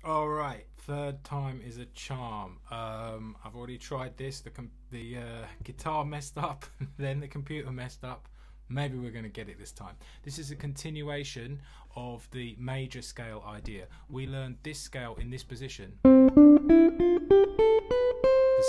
All right, third time is a charm. I've already tried this. The guitar messed up, then the computer messed up. Maybe we're going to get it this time. This is a continuation of the major scale idea. We learned this scale in this position. The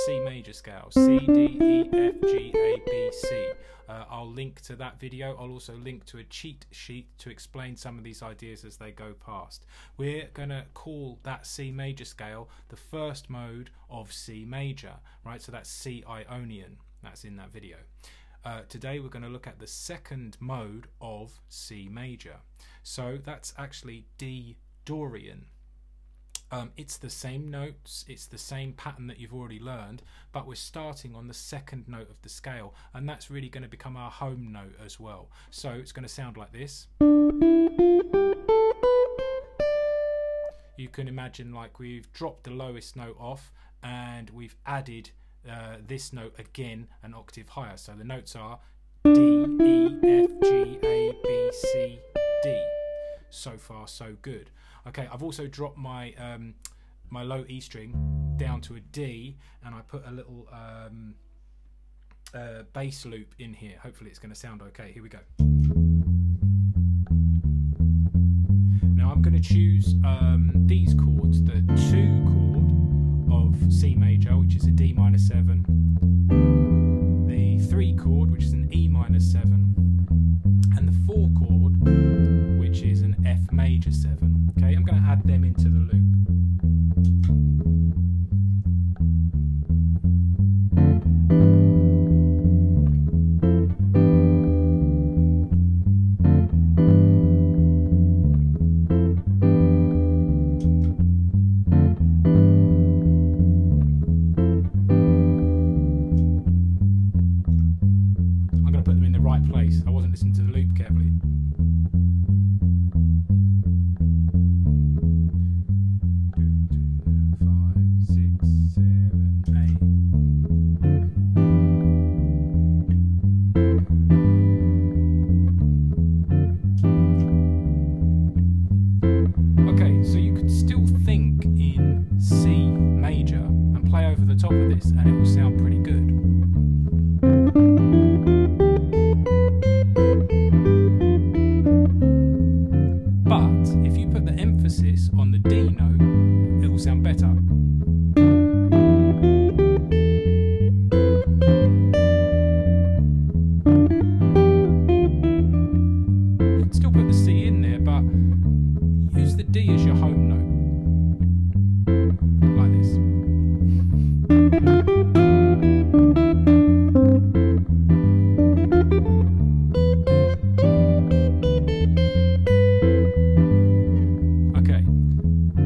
C major scale, C, D, E, F, G, A, B, C. I'll link to that video. I'll also link to a cheat sheet to explain some of these ideas as they go past. We're going to call that C major scale the first mode of C major, right? So that's C Ionian. That's in that video. Today we're going to look at the second mode of C major. So that's actually D Dorian. It's the same notes, it's the same pattern that you've already learned, but we're starting on the second note of the scale, and that's really going to become our home note as well. So it's going to sound like this. You can imagine like we've dropped the lowest note off and we've added this note again an octave higher. So the notes are D, E, F, G, A, B, C, D. So far so good. Okay, I've also dropped my my low E string down to a D, and I put a little bass loop in here. Hopefully it's going to sound okay. Here we go. Now I'm going to choose these chords, the 2 chord of C major, which is a D minor 7, the 3 chord, which is an E minor 7, and the 4 chord, which is an F major 7. Okay, I'm going to add them into the loop. I'm going to put them in the right place. I wasn't listening to the loop carefully. C major and play over the top of this and it will sound pretty good. But if you put the emphasis on the D note, it will sound better. You can still put the C in there, but use the D as your home note.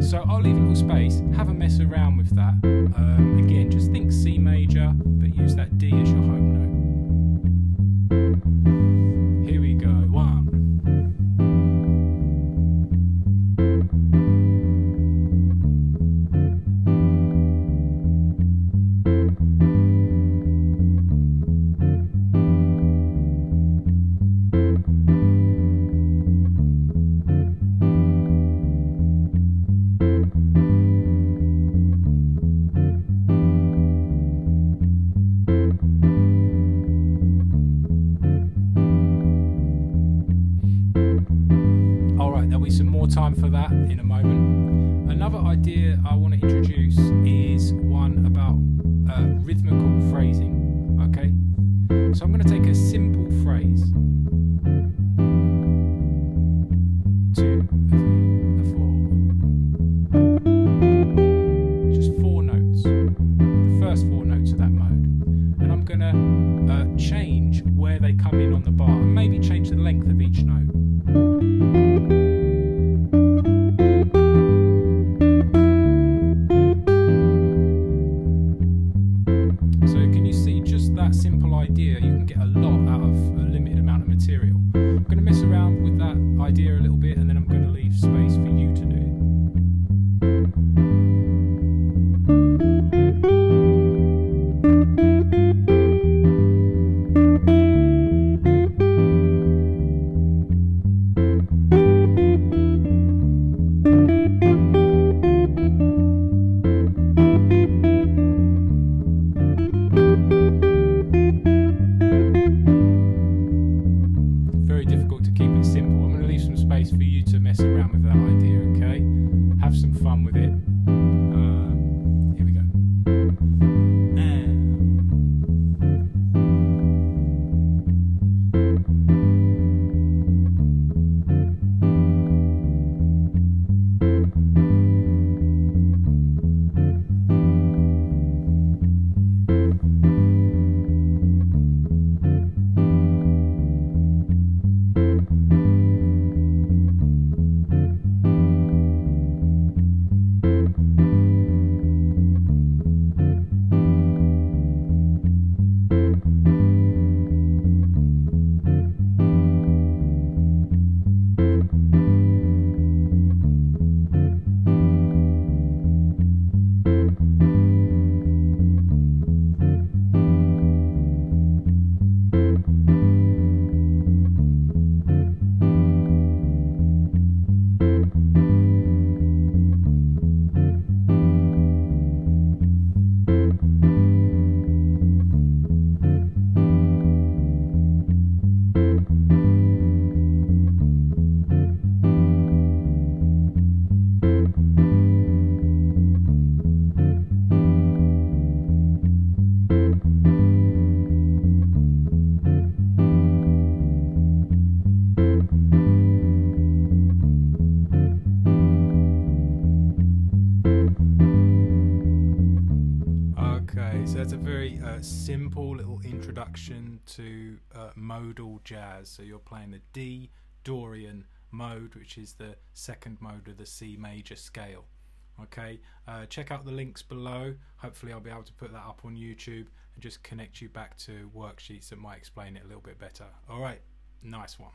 So I'll leave a little space, have a mess around with that. Again, just think C major, but use that D as your home note. Here we go, 1. There'll be some more time for that in a moment. Another idea I want to introduce is one about rhythmical phrasing. Okay, so I'm going to take a simple phrase, 2, 3, 4, just 4 notes, the first 4 notes of that mode, and I'm going to change where they come in on the bar and maybe change the length of each note. So can you see just that simple idea? You can get a lot out of a limited amount of material. fun with it. Here we go. So that's a very simple little introduction to modal jazz. So you're playing the D Dorian mode, which is the second mode of the C major scale. Okay, check out the links below. Hopefully I'll be able to put that up on YouTube and just connect you back to worksheets that might explain it a little bit better. All right, nice one.